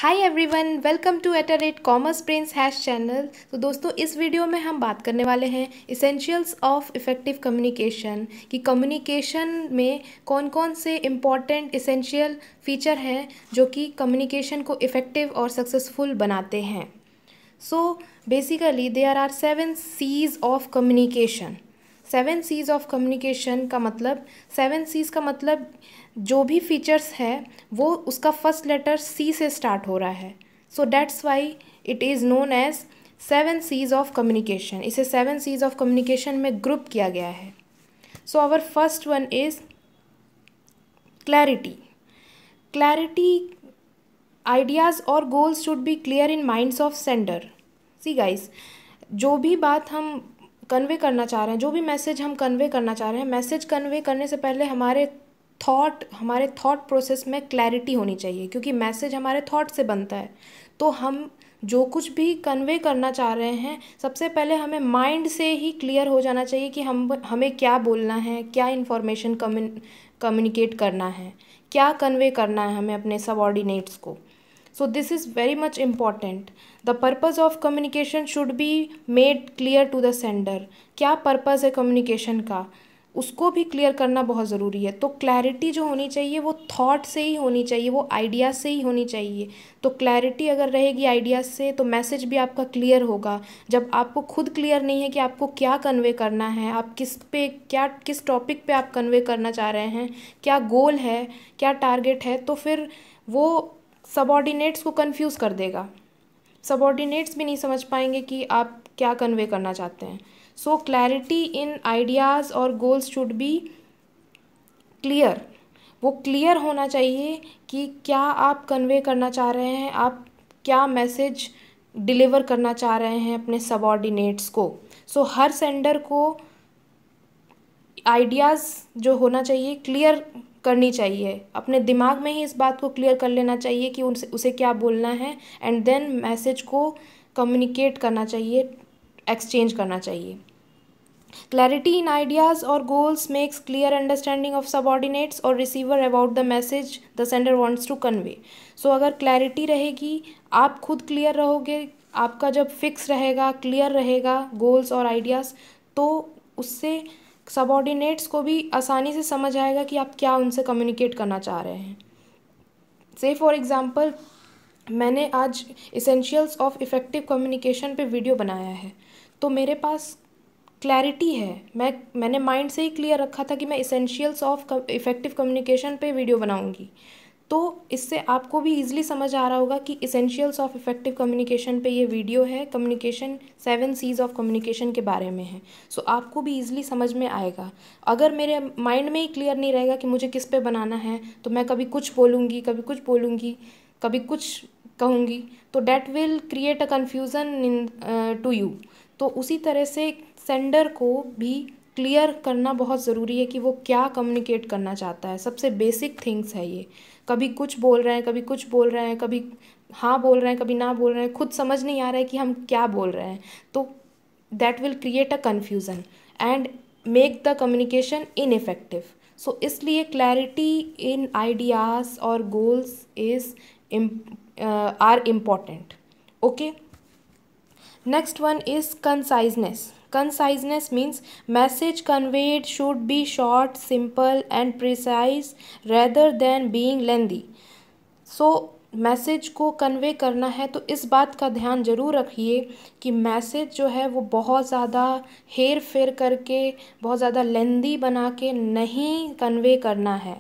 Hi everyone, welcome to @commerce brains hash channel. तो दोस्तों, इस वीडियो में हम बात करने वाले हैं इसेंशियल्स ऑफ इफ़ेक्टिव कम्युनिकेशन कि कम्युनिकेशन में कौन कौन से इम्पॉर्टेंट इसेंशियल फीचर हैं जो कि कम्युनिकेशन को इफ़ेक्टिव और सक्सेसफुल बनाते हैं। So basically there are 7 C's of communication. 7 C's of communication का मतलब 7 C's का मतलब जो भी फीचर्स है वो उसका फर्स्ट लेटर सी से स्टार्ट हो रहा है। So that's why it is known as 7 C's of communication. इसे 7 C's ऑफ कम्युनिकेशन में ग्रुप किया गया है। So our first one is clarity. Clarity, ideas और goals should be clear in minds of sender. See guys, जो भी बात हम कन्वे करना चाह रहे हैं, जो भी मैसेज हम कन्वे करना चाह रहे हैं, मैसेज कन्वे करने से पहले हमारे थॉट प्रोसेस में क्लैरिटी होनी चाहिए, क्योंकि मैसेज हमारे थॉट से बनता है। तो हम जो कुछ भी कन्वे करना चाह रहे हैं, सबसे पहले हमें माइंड से ही क्लियर हो जाना चाहिए कि हमें क्या बोलना है, क्या इन्फॉर्मेशन कम्युनिकेट करना है, क्या कन्वे करना है हमें अपने सबऑर्डिनेट्स को। So this is very much important. The purpose of communication should be made clear to the sender. क्या पर्पज़ है कम्युनिकेशन का, उसको भी क्लियर करना बहुत ज़रूरी है। तो क्लैरिटी जो होनी चाहिए वो थॉट से ही होनी चाहिए, वो आइडियाज़ से ही होनी चाहिए। तो क्लैरिटी अगर रहेगी आइडियाज़ से तो मैसेज भी आपका क्लियर होगा। जब आपको खुद क्लियर नहीं है कि आपको क्या कन्वे करना है, आप किस टॉपिक पे आप कन्वे करना चाह रहे हैं, क्या गोल है, क्या टारगेट है, तो फिर वो सबऑर्डिनेट्स को कंफ्यूज कर देगा। सबऑर्डिनेट्स भी नहीं समझ पाएंगे कि आप क्या कन्वे करना चाहते हैं। सो क्लैरिटी इन आइडियाज़ और गोल्स शुड बी क्लियर। वो क्लियर होना चाहिए कि क्या आप कन्वे करना चाह रहे हैं, आप क्या मैसेज डिलीवर करना चाह रहे हैं अपने सबऑर्डिनेट्स को। सो हर सेंडर को आइडियाज़ जो होना चाहिए क्लियर करनी चाहिए, अपने दिमाग में ही इस बात को क्लियर कर लेना चाहिए कि उसे क्या बोलना है, एंड देन मैसेज को कम्युनिकेट करना चाहिए, एक्सचेंज करना चाहिए। Clarity in ideas or goals makes clear understanding of subordinates or receiver about the message the sender wants to convey. So अगर clarity रहेगी, आप खुद clear रहोगे, आपका जब fix रहेगा, clear रहेगा goals और ideas, तो उससे subordinates को भी आसानी से समझ आएगा कि आप क्या उनसे communicate करना चाह रहे हैं। Say for example, मैंने आज essentials of effective communication पे वीडियो बनाया है, तो मेरे पास क्लैरिटी है। मैंने माइंड से ही क्लियर रखा था कि मैं इसेंशियल्स ऑफ इफ़ेक्टिव कम्युनिकेशन पे वीडियो बनाऊंगी। तो इससे आपको भी ईजिली समझ आ रहा होगा कि इसेंशियल्स ऑफ इफ़ेक्टिव कम्युनिकेशन पे ये वीडियो है, कम्युनिकेशन 7 C's ऑफ कम्युनिकेशन के बारे में है। सो आपको भी ईजिली समझ में आएगा। अगर मेरे माइंड में ही क्लियर नहीं रहेगा कि मुझे किस पे बनाना है, तो मैं कभी कुछ बोलूँगी, कभी कुछ कहूँगी, तो that will create a confusion in to you. तो उसी तरह से सेंडर को भी क्लियर करना बहुत ज़रूरी है कि वो क्या कम्युनिकेट करना चाहता है। सबसे बेसिक थिंग्स है ये। कभी कुछ बोल रहे हैं, कभी कुछ बोल रहे हैं, कभी हाँ बोल रहे हैं, कभी ना बोल रहे हैं, खुद समझ नहीं आ रहा है कि हम क्या बोल रहे हैं। तो that will create a confusion and make the communication ineffective. So इसलिए क्लैरिटी इन आइडियाज़ और goals is are important. Okay, next one is conciseness. Conciseness means message conveyed should be short, simple and precise rather than being lengthy. So message को convey करना है तो इस बात का ध्यान ज़रूर रखिए कि मैसेज जो है वो बहुत ज़्यादा हेर फेर करके, बहुत ज़्यादा लेंदी बना के नहीं कन्वे करना है,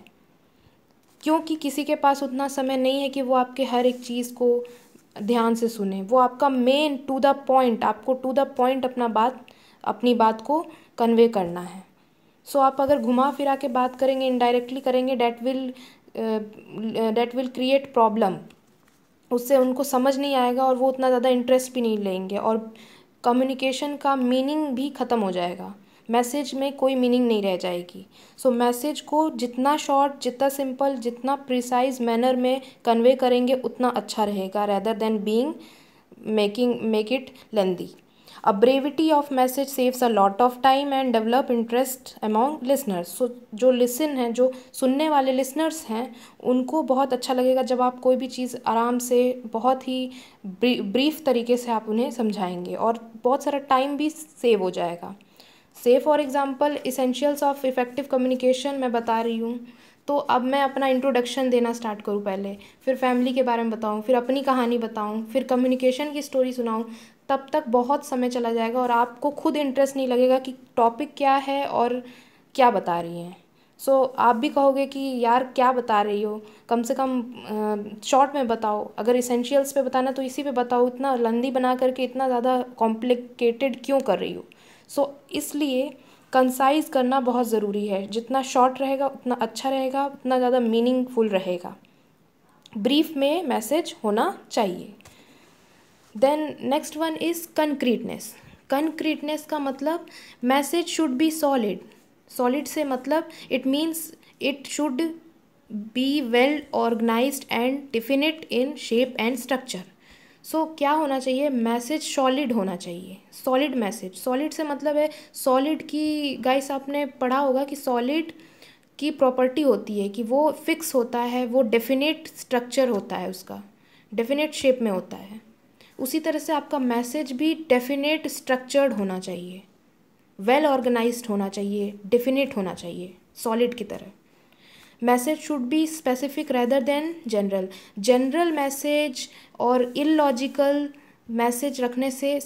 क्योंकि किसी के पास उतना समय नहीं है कि वो आपके हर एक चीज़ को ध्यान से सुने। वो आपका मेन टू द पॉइंट, आपको टू द पॉइंट अपनी बात को कन्वे करना है। सो आप अगर घुमा फिरा के बात करेंगे, इनडायरेक्टली करेंगे, डैट विल क्रिएट प्रॉब्लम। उससे उनको समझ नहीं आएगा और वो उतना ज़्यादा इंटरेस्ट भी नहीं लेंगे और कम्युनिकेशन का मीनिंग भी ख़त्म हो जाएगा। मैसेज में कोई मीनिंग नहीं रह जाएगी। सो मैसेज को जितना शॉर्ट, जितना सिंपल, जितना प्रिसाइज मैनर में कन्वे करेंगे उतना अच्छा रहेगा, rather than being make it lengthy. A brevity of message saves a lot of time and develop interest among listeners. So जो लिसन हैं, जो सुनने वाले लिसनर्स हैं, उनको बहुत अच्छा लगेगा जब आप कोई भी चीज़ आराम से बहुत ही ब्रीफ तरीके से आप उन्हें समझाएंगे, और बहुत सारा टाइम भी सेव हो जाएगा। से for example essentials of effective communication मैं बता रही हूँ, तो अब मैं अपना इंट्रोडक्शन देना स्टार्ट करूँ पहले, फिर फैमिली के बारे में बताऊँ, फिर अपनी कहानी बताऊँ, फिर कम्युनिकेशन की स्टोरी सुनाऊँ, तब तक बहुत समय चला जाएगा और आपको खुद इंटरेस्ट नहीं लगेगा कि टॉपिक क्या है और क्या बता रही हैं। आप भी कहोगे कि यार क्या बता रही हो, कम से कम शॉर्ट में बताओ, अगर इसेंशियल्स पे बताना तो इसी पे बताओ, इतना लंदी बना करके इतना ज़्यादा कॉम्प्लिकेटेड क्यों कर रही हो। इसलिए कंसाइज करना बहुत ज़रूरी है, जितना शॉर्ट रहेगा उतना अच्छा रहेगा, उतना ज़्यादा मीनिंगफुल रहेगा, ब्रीफ में मैसेज होना चाहिए। Then next one is concreteness. Concreteness का मतलब message should be solid. Solid से मतलब it means it should be well organised and definite in shape and structure. क्या होना चाहिए, मैसेज सॉलिड होना चाहिए। सॉलिड मैसेज, सॉलिड से मतलब है सॉलिड की, गाइस आपने पढ़ा होगा कि सॉलिड की प्रॉपर्टी होती है कि वो फिक्स होता है, वो डेफिनेट स्ट्रक्चर होता है, उसका डेफिनेट शेप में होता है। उसी तरह से आपका मैसेज भी डेफिनेट स्ट्रक्चर्ड होना चाहिए, वेल ऑर्गेनाइज्ड होना चाहिए, डेफिनेट होना चाहिए, सॉलिड की तरह। Message should be specific rather than general. General message और इलॉजिकल मैसेज रखने से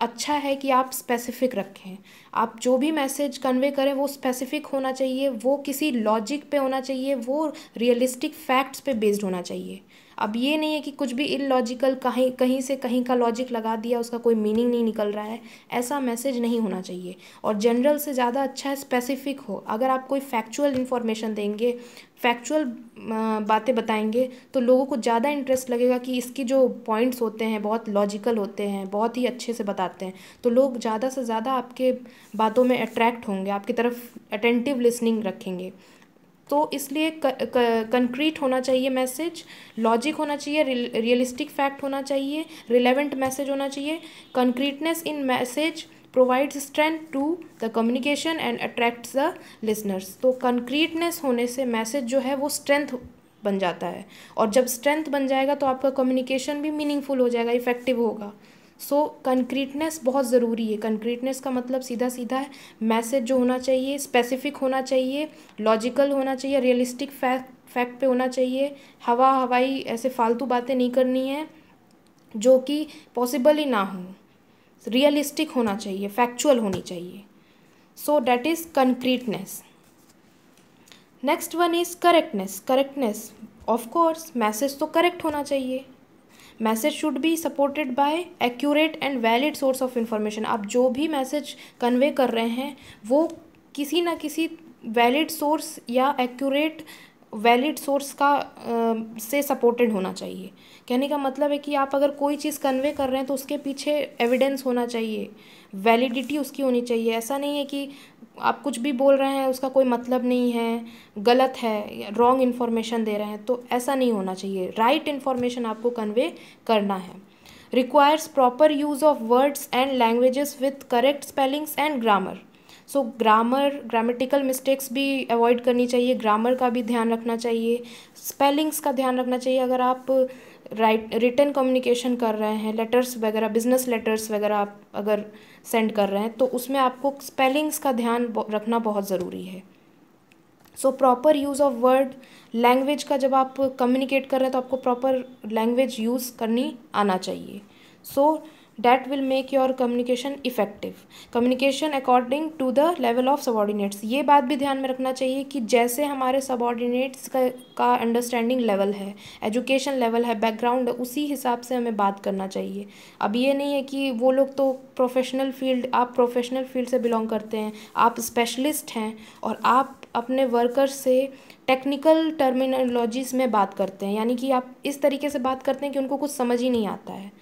अच्छा है कि आप स्पेसिफिक रखें। आप जो भी मैसेज कन्वे करें वो स्पेसिफिक होना चाहिए, वो किसी लॉजिक पे होना चाहिए, वो रियलिस्टिक फैक्ट्स पे बेस्ड होना चाहिए। अब ये नहीं है कि कुछ भी इलॉजिकल कहीं कहीं से कहीं का लॉजिक लगा दिया, उसका कोई मीनिंग नहीं निकल रहा है, ऐसा मैसेज नहीं होना चाहिए। और जनरल से ज़्यादा अच्छा है स्पेसिफिक हो। अगर आप कोई फैक्चुअल इन्फॉर्मेशन देंगे, फैक्चुअल बातें बताएंगे, तो लोगों को ज़्यादा इंटरेस्ट लगेगा कि इसकी जो पॉइंट्स होते हैं बहुत लॉजिकल होते हैं, बहुत ही अच्छे से बताते हैं, तो लोग ज़्यादा से ज़्यादा आपके बातों में अट्रैक्ट होंगे, आपकी तरफ अटेंटिव लिसनिंग रखेंगे। तो इसलिए कंक्रीट होना चाहिए मैसेज, लॉजिक होना चाहिए, रियलिस्टिक फैक्ट होना चाहिए, रिलेवेंट मैसेज होना चाहिए। Concreteness in message provides strength to the communication and attracts the listeners. तो कंक्रीटनेस होने से मैसेज जो है वो स्ट्रेंथ बन जाता है, और जब स्ट्रेंथ बन जाएगा तो आपका कम्युनिकेशन भी मीनिंगफुल हो जाएगा, इफेक्टिव होगा। कंक्रीटनेस बहुत ज़रूरी है। कंक्रीटनेस का मतलब सीधा सीधा है, मैसेज जो होना चाहिए स्पेसिफिक होना चाहिए, लॉजिकल होना चाहिए, रियलिस्टिक फैक्ट पे होना चाहिए, हवाई ऐसे फालतू बातें नहीं करनी है जो कि पॉसिबल ही ना हो, रियलिस्टिक होना चाहिए, फैक्चुअल होनी चाहिए। That is concreteness. Next one is correctness. Correctness, of course message तो करेक्ट होना चाहिए। Message should be supported by accurate and valid source of information. आप जो भी मैसेज कन्वे कर रहे हैं वो किसी ना किसी वैलिड सोर्स या एक्यूरेट वैलिड सोर्स का से सपोर्टेड होना चाहिए। कहने का मतलब है कि आप अगर कोई चीज़ कन्वे कर रहे हैं तो उसके पीछे एविडेंस होना चाहिए, वैलिडिटी उसकी होनी चाहिए। ऐसा नहीं है कि आप कुछ भी बोल रहे हैं, उसका कोई मतलब नहीं है, गलत है, रॉन्ग इन्फॉर्मेशन दे रहे हैं, तो ऐसा नहीं होना चाहिए। राइट इन्फॉर्मेशन आपको कन्वे करना है। Requires proper use of words and languages with correct spellings and grammar. Grammatical mistakes भी अवॉइड करनी चाहिए, ग्रामर का भी ध्यान रखना चाहिए, स्पेलिंग्स का ध्यान रखना चाहिए। अगर आप रिटन कम्युनिकेशन कर रहे हैं, लेटर्स वगैरह, बिजनेस लेटर्स वगैरह आप अगर सेंड कर रहे हैं, तो उसमें आपको स्पेलिंग्स का ध्यान रखना बहुत ज़रूरी है। Proper use of word, language का जब आप कम्युनिकेट कर रहे हैं तो आपको प्रॉपर लैंग्वेज यूज़ करनी आना चाहिए। That will make your communication effective. Communication according to the level of subordinates, ये बात भी ध्यान में रखना चाहिए कि जैसे हमारे सबॉर्डिनेट्स का अंडरस्टैंडिंग लेवल है, एजुकेशन लेवल है, बैकग्राउंड, उसी हिसाब से हमें बात करना चाहिए। अब ये नहीं है कि वो लोग तो आप प्रोफेशनल फील्ड से बिलोंग करते हैं, आप स्पेशलिस्ट हैं, और आप अपने वर्कर्स से टेक्निकल टर्मिनोलॉजीज में बात करते हैं, यानी कि आप इस तरीके से बात करते हैं कि उनको कुछ समझ ही नहीं आता है।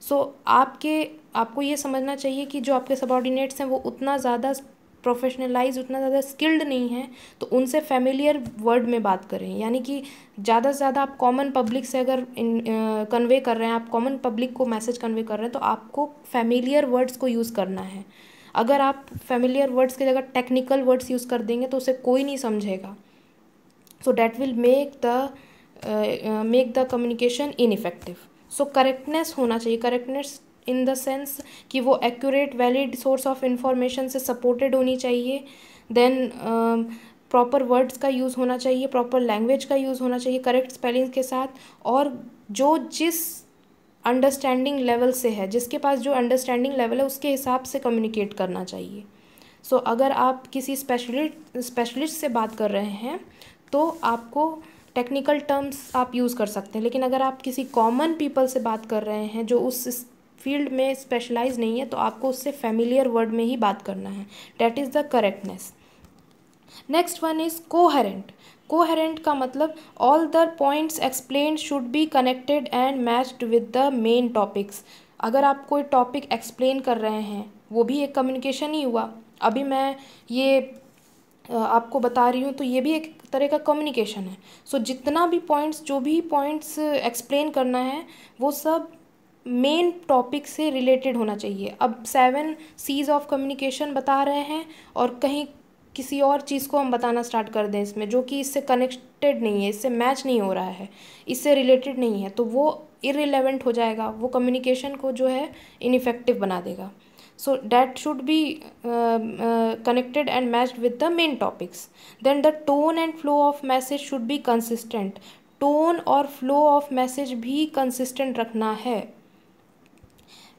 आपको ये समझना चाहिए कि जो आपके सबॉर्डिनेट्स हैं वो उतना ज़्यादा प्रोफेशनलाइज, उतना ज़्यादा स्किल्ड नहीं है, तो उनसे फेमिलियर वर्ड में बात करें। यानी कि ज़्यादा से ज़्यादा आप कॉमन पब्लिक से अगर कन्वे कर रहे हैं, आप कॉमन पब्लिक को मैसेज कन्वे कर रहे हैं, तो आपको फेमिलियर वर्ड्स को यूज़ करना है। अगर आप फेमिलियर वर्ड्स की जगह टेक्निकल वर्ड्स यूज़ कर देंगे तो उसे कोई नहीं समझेगा। So that will make the communication ineffective. So correctness होना चाहिए। करेक्टनेस इन द सेंस कि वो accurate valid source of information से सपोर्टेड होनी चाहिए। देन प्रॉपर वर्ड्स का यूज़ होना चाहिए, प्रॉपर लैंग्वेज का यूज़ होना चाहिए करेक्ट स्पेलिंग के साथ, और जो जिस अंडरस्टैंडिंग लेवल से है, जिसके पास जो अंडरस्टैंडिंग लेवल है उसके हिसाब से कम्युनिकेट करना चाहिए। सो अगर आप किसी स्पेशलिस्ट से बात कर रहे हैं तो आपको टेक्निकल टर्म्स आप यूज़ कर सकते हैं, लेकिन अगर आप किसी कॉमन पीपल से बात कर रहे हैं जो उस फील्ड में स्पेशलाइज नहीं है, तो आपको उससे फेमिलियर वर्ड में ही बात करना है। That is the correctness. Next one is coherent. Coherent का मतलब all the points explained should be connected and matched with the main topics. अगर आप कोई टॉपिक एक्सप्लेन कर रहे हैं, वो भी एक कम्युनिकेशन ही हुआ। अभी मैं ये आपको बता रही हूँ तो ये भी एक तरह का कम्युनिकेशन है। सो जितना भी पॉइंट्स, जो भी पॉइंट्स एक्सप्लेन करना है, वो सब मेन टॉपिक से रिलेटेड होना चाहिए। अब 7 C's ऑफ कम्युनिकेशन बता रहे हैं और कहीं किसी और चीज़ को हम बताना स्टार्ट कर दें इसमें, जो कि इससे कनेक्टेड नहीं है, इससे मैच नहीं हो रहा है, इससे रिलेटेड नहीं है, तो वो इररिलेवेंट हो जाएगा, वो कम्युनिकेशन को जो है इनइफेक्टिव बना देगा। So that should be connected and matched with the main topics. Then the tone and flow of message should be consistent. Tone और flow of message भी consistent रखना है।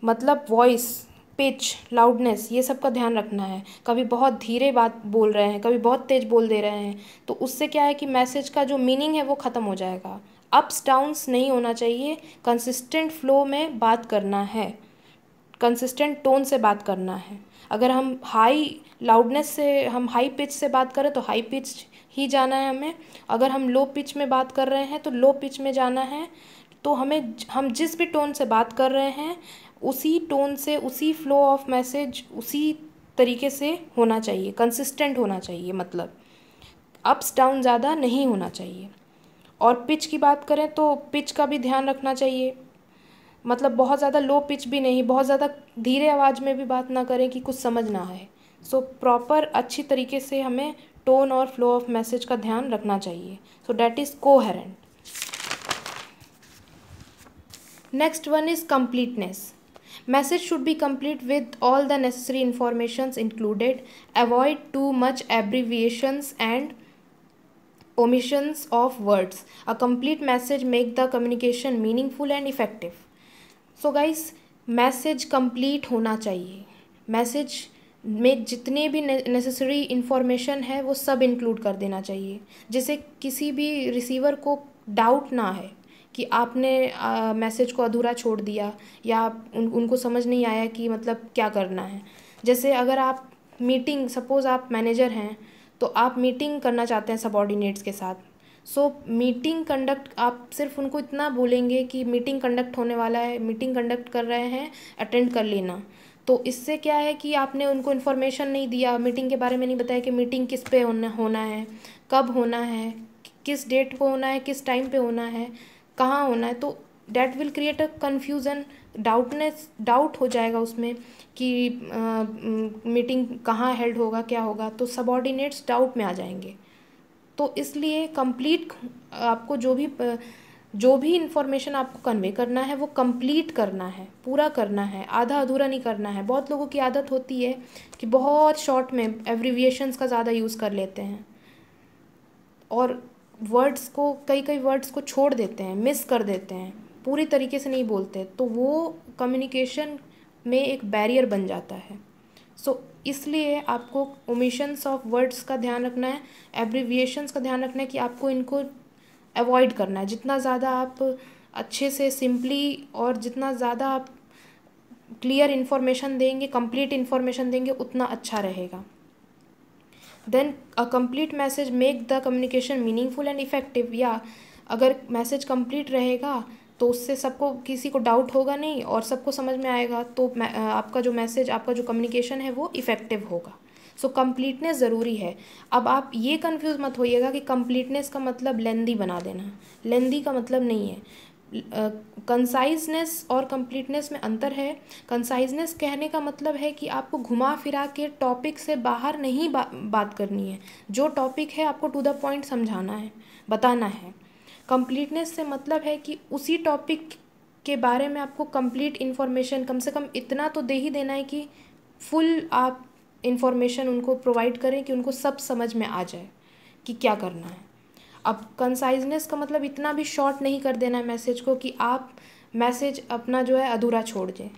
मतलब वॉइस, पिच, लाउडनेस, ये सब का ध्यान रखना है। कभी बहुत धीरे बात बोल रहे हैं, कभी बहुत तेज बोल दे रहे हैं, तो उससे क्या है कि मैसेज का जो मीनिंग है वो ख़त्म हो जाएगा। अप्स डाउन्स नहीं होना चाहिए, कंसिस्टेंट फ्लो में बात करना है, कंसिस्टेंट टोन से बात करना है। अगर हम हाई लाउडनेस से, हम हाई पिच से बात करें तो हाई पिच ही जाना है हमें। अगर हम लो पिच में बात कर रहे हैं तो लो पिच में जाना है। तो हम जिस भी टोन से बात कर रहे हैं उसी टोन से, उसी फ्लो ऑफ मैसेज उसी तरीके से होना चाहिए, कंसिस्टेंट होना चाहिए। मतलब अप्स डाउन ज़्यादा नहीं होना चाहिए। और पिच की बात करें तो पिच का भी ध्यान रखना चाहिए। मतलब बहुत ज़्यादा लो पिच भी नहीं, बहुत ज़्यादा धीरे आवाज़ में भी बात ना करें कि कुछ समझ ना आए। सो प्रॉपर अच्छी तरीके से हमें टोन और फ्लो ऑफ मैसेज का ध्यान रखना चाहिए। So that is coherent. Next one is completeness. Message should be complete with all the necessary informations included. Avoid too much abbreviations and omissions of words. A complete message make the communication meaningful and effective. So guys, message complete होना चाहिए। Message में जितने भी necessary information है वो सब include कर देना चाहिए, जिससे किसी भी रिसीवर को डाउट ना है कि आपने मैसेज को अधूरा छोड़ दिया या उनको समझ नहीं आया कि मतलब क्या करना है। जैसे अगर आप मीटिंग, सपोज़ आप मैनेजर हैं तो आप मीटिंग करना चाहते हैं सबऑर्डिनेट्स के साथ। सो मीटिंग कंडक्ट, आप सिर्फ उनको इतना बोलेंगे कि मीटिंग कंडक्ट होने वाला है, मीटिंग कंडक्ट कर रहे हैं, अटेंड कर लेना। तो इससे क्या है कि आपने उनको इन्फॉर्मेशन नहीं दिया, मीटिंग के बारे में नहीं बताया कि मीटिंग किस पे होना है, कब होना है, किस डेट को होना है, किस टाइम पे होना है, कहाँ होना है। तो that will create a confusion, doubt हो जाएगा उसमें कि मीटिंग कहाँ हेल्ड होगा, क्या होगा, तो सबऑर्डिनेट्स डाउट में आ जाएंगे। तो इसलिए कंप्लीट, आपको जो भी इन्फॉर्मेशन आपको कन्वे करना है वो कंप्लीट करना है, पूरा करना है, आधा अधूरा नहीं करना है। बहुत लोगों की आदत होती है कि बहुत शॉर्ट में एब्रीविएशंस का ज़्यादा यूज़ कर लेते हैं और वर्ड्स को, कई वर्ड्स को छोड़ देते हैं, मिस कर देते हैं, पूरी तरीके से नहीं बोलते, तो वो कम्युनिकेशन में एक बैरियर बन जाता है। सो इसलिए आपको ओमिशंस ऑफ वर्ड्स का ध्यान रखना है, एब्रीविएशंस का ध्यान रखना है कि आपको इनको अवॉइड करना है। जितना ज़्यादा आप अच्छे से सिंपली और जितना ज़्यादा आप क्लियर इन्फॉर्मेशन देंगे, कंप्लीट इन्फॉर्मेशन देंगे, उतना अच्छा रहेगा। Then a complete message make the communication meaningful and effective. या अगर मैसेज कंप्लीट रहेगा तो उससे सबको, किसी को डाउट होगा नहीं और सबको समझ में आएगा, तो आपका जो मैसेज, आपका जो कम्युनिकेशन है वो इफ़ेक्टिव होगा। सो कंप्लीटनेस ज़रूरी है। अब आप ये कंफ्यूज मत होइएगा कि कंप्लीटनेस का मतलब लेंदी बना देना, लेंदी का मतलब नहीं है। कंसाइजनेस और कंप्लीटनेस में अंतर है। कंसाइजनेस कहने का मतलब है कि आपको घुमा फिरा के टॉपिक से बाहर नहीं बात करनी है, जो टॉपिक है आपको टू द पॉइंट समझाना है, बताना है। कंप्लीटनेस से मतलब है कि उसी टॉपिक के बारे में आपको कंप्लीट इन्फॉर्मेशन, कम से कम इतना तो दे ही देना है कि फुल आप इन्फॉर्मेशन उनको प्रोवाइड करें कि उनको सब समझ में आ जाए कि क्या करना है। अब कंसाइजनेस का मतलब इतना भी शॉर्ट नहीं कर देना है मैसेज को कि आप मैसेज अपना जो है अधूरा छोड़ दें,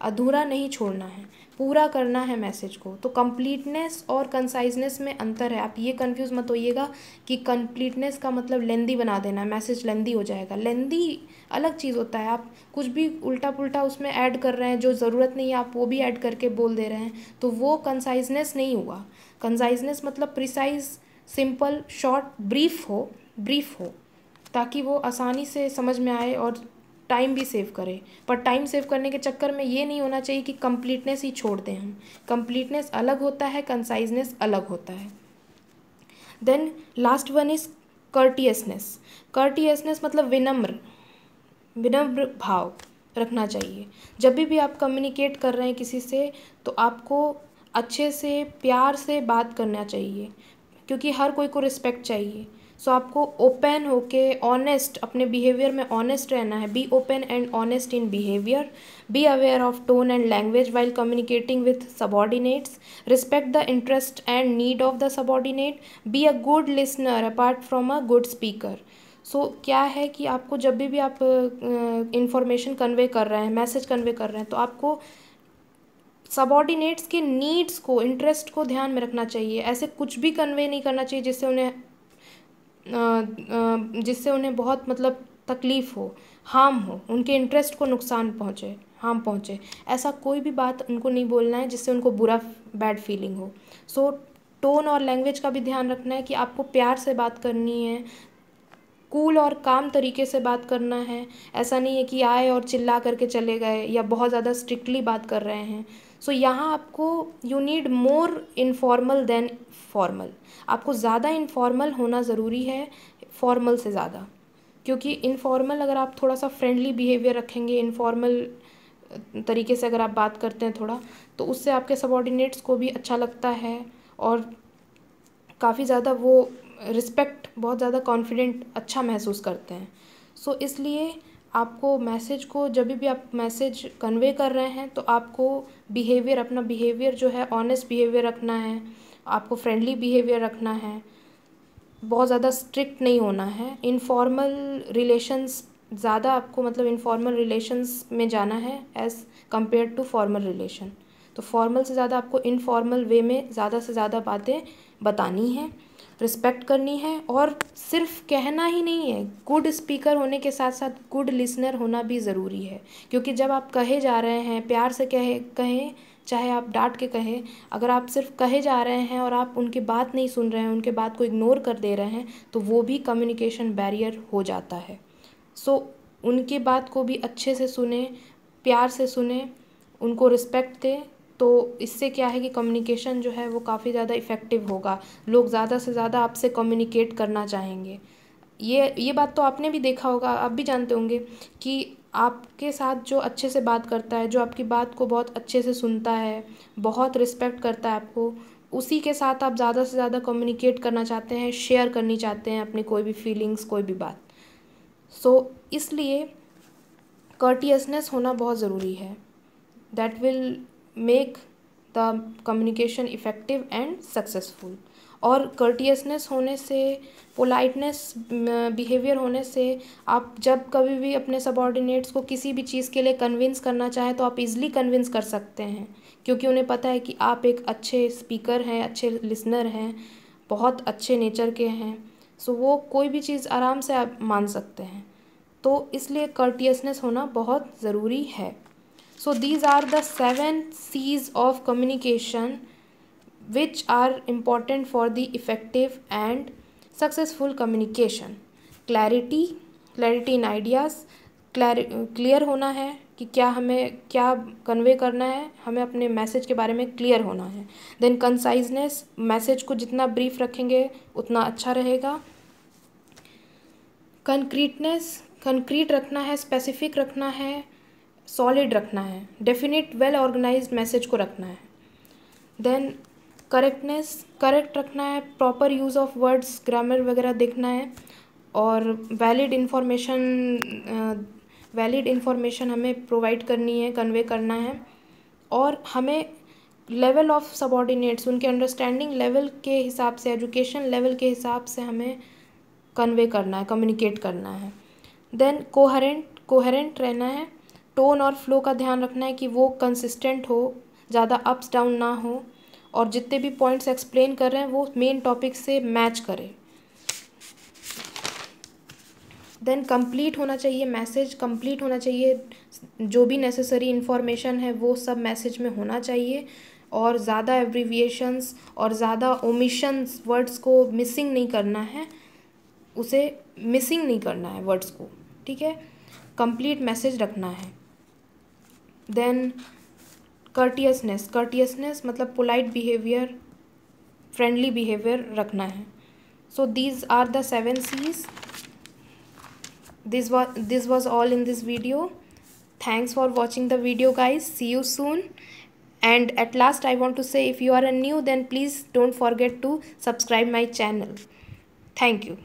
अधूरा नहीं छोड़ना है, पूरा करना है मैसेज को। तो कंप्लीटनेस और कंसाइजनेस में अंतर है, आप ये कंफ्यूज मत होइएगा कि कंप्लीटनेस का मतलब लेंदी बना देना है, मैसेज लेंदी हो जाएगा। लेंदी अलग चीज़ होता है, आप कुछ भी उल्टा पुल्टा उसमें ऐड कर रहे हैं, जो ज़रूरत नहीं है आप वो भी ऐड करके बोल दे रहे हैं, तो वो कंसाइजनेस नहीं हुआ। कंसाइजनेस मतलब प्रिसाइज, सिंपल, शॉर्ट, ब्रीफ हो, ताकि वो आसानी से समझ में आए और टाइम भी सेव करे। पर टाइम सेव करने के चक्कर में ये नहीं होना चाहिए कि कंप्लीटनेस ही छोड़ दें हम। कंप्लीटनेस अलग होता है, कंसाइजनेस अलग होता है। Then last one is courteousness. Courteousness मतलब विनम्र भाव रखना चाहिए। जब भी आप कम्युनिकेट कर रहे हैं किसी से, तो आपको अच्छे से प्यार से बात करना चाहिए, क्योंकि हर कोई को रिस्पेक्ट चाहिए। सो आपको ओपन होके ऑनेस्ट, अपने बिहेवियर में ऑनेस्ट रहना है। Be open and honest in behaviour, be aware of tone and language while communicating with subordinates, respect the interest and need of the subordinate, be a good listener apart from a good speaker. So क्या है कि आपको जब भी आप information convey कर रहे हैं, मैसेज कन्वे कर रहे हैं, तो आपको सबॉर्डिनेट्स के नीड्स को, इंटरेस्ट को ध्यान में रखना चाहिए। ऐसे कुछ भी कन्वे नहीं करना चाहिए जिससे उन्हें बहुत मतलब तकलीफ़ हो, हार्म हो, उनके इंटरेस्ट को नुकसान पहुँचे, हार्म पहुँचे। ऐसा कोई भी बात उनको नहीं बोलना है जिससे उनको बुरा, बैड फीलिंग हो। सो टोन और लैंग्वेज का भी ध्यान रखना है कि आपको प्यार से बात करनी है, कूल और काम तरीके से बात करना है। ऐसा नहीं है कि आए और चिल्ला करके चले गए या बहुत ज़्यादा स्ट्रिक्टली बात कर रहे हैं। सो यहाँ आपको you need more informal than formal. आपको ज़्यादा इनफॉर्मल होना ज़रूरी है फॉर्मल से ज़्यादा, क्योंकि इनफॉर्मल अगर आप थोड़ा सा फ्रेंडली बिहेवियर रखेंगे, इनफॉर्मल तरीके से अगर आप बात करते हैं थोड़ा, तो उससे आपके सबॉर्डिनेट्स को भी अच्छा लगता है और काफ़ी ज़्यादा वो रिस्पेक्ट, बहुत ज़्यादा कॉन्फिडेंट, अच्छा महसूस करते हैं। सो इसलिए आपको मैसेज को, जब भी आप मैसेज कन्वे कर रहे हैं, तो आपको बिहेवियर, अपना बिहेवियर जो है ऑनेस्ट बिहेवियर रखना है, आपको फ्रेंडली बिहेवियर रखना है, बहुत ज़्यादा स्ट्रिक्ट नहीं होना है। इनफॉर्मल रिलेशंस ज़्यादा आपको, मतलब इनफॉर्मल रिलेशंस में जाना है as compare to formal relation. तो फॉर्मल से ज़्यादा आपको इनफॉर्मल वे में ज़्यादा से ज़्यादा बातें बतानी हैं, रिस्पेक्ट करनी है। और सिर्फ कहना ही नहीं है, गुड स्पीकर होने के साथ साथ गुड लिसनर होना भी ज़रूरी है। क्योंकि जब आप कहे जा रहे हैं, प्यार से कहें, चाहे आप डांट के कहें, अगर आप सिर्फ कहे जा रहे हैं और आप उनकी बात नहीं सुन रहे हैं, उनके बात को इग्नोर कर दे रहे हैं, तो वो भी कम्युनिकेशन बैरियर हो जाता है। सो उनकी बात को भी अच्छे से सुने, प्यार से सुने, उनको रिस्पेक्ट दें। तो इससे क्या है कि कम्युनिकेशन जो है वो काफ़ी ज़्यादा इफ़ेक्टिव होगा, लोग ज़्यादा से ज़्यादा आपसे कम्युनिकेट करना चाहेंगे। ये बात तो आपने भी देखा होगा, आप भी जानते होंगे कि आपके साथ जो अच्छे से बात करता है, जो आपकी बात को बहुत अच्छे से सुनता है, बहुत रिस्पेक्ट करता है आपको, उसी के साथ आप ज़्यादा से ज़्यादा कम्युनिकेट करना चाहते हैं, शेयर करनी चाहते हैं अपनी कोई भी फीलिंग्स, कोई भी बात। सो इसलिए कर्टियसनेस होना बहुत ज़रूरी है। That will make the communication effective and successful. और कर्टियसनेस होने से, पोलाइटनेस बिहेवियर होने से, आप जब कभी भी अपने सबॉर्डिनेट्स को किसी भी चीज़ के लिए कन्विंस करना चाहें, तो आप इजीली कन्विंस कर सकते हैं, क्योंकि उन्हें पता है कि आप एक अच्छे स्पीकर हैं, अच्छे लिसनर हैं, बहुत अच्छे नेचर के हैं। सो वो कोई भी चीज़ आराम से आप मान सकते हैं। तो इसलिए कर्टियसनेस होना बहुत ज़रूरी है। So these are the 7 C's of communication which are important for the effective and successful communication. Clarity in ideas, clear होना है कि क्या कन्वे करना है, हमें अपने मैसेज के बारे में क्लियर होना है। देन कंसाइजनेस, मैसेज को जितना ब्रीफ रखेंगे उतना अच्छा रहेगा। कंक्रीटनेस, कंक्रीट रखना है, स्पेसिफिक रखना है, सॉलिड रखना है, डेफिनेट वेल ऑर्गेनाइज्ड मैसेज को रखना है। देन करेक्टनेस, करेक्ट रखना है, proper use of words, grammar वगैरह देखना है, और वैलिड इन्फॉर्मेशन हमें प्रोवाइड करनी है, कन्वे करना है। और हमें लेवल ऑफ सबॉर्डिनेट्स, उनके अंडरस्टैंडिंग लेवल के हिसाब से, एजुकेशन लेवल के हिसाब से हमें कन्वे करना है, कम्युनिकेट करना है। देन कोहेरेंट रहना है, टोन और फ्लो का ध्यान रखना है कि वो कंसिस्टेंट हो, ज़्यादा अप्स डाउन ना हो, और जितने भी पॉइंट्स एक्सप्लेन कर रहे हैं वो मेन टॉपिक से मैच करे। देन कंप्लीट होना चाहिए, मैसेज कंप्लीट होना चाहिए, जो भी नेसेसरी इन्फॉर्मेशन है वो सब मैसेज में होना चाहिए, और ज़्यादा एब्रीविएशंस और ज़्यादा ओमिशंस, वर्ड्स को मिसिंग नहीं करना है, उसे मिसिंग नहीं करना है वर्ड्स को, ठीक है। कंप्लीट मैसेज रखना है। देन कर्टियसनेस मतलब पोलाइट बिहेवियर, फ्रेंडली बिहेवियर रखना है। So these are the 7 C's. This was all in this video. Thanks for watching the video, guys. See you soon. And at last I want to say, if you are new, then please don't forget to subscribe my channel. Thank you.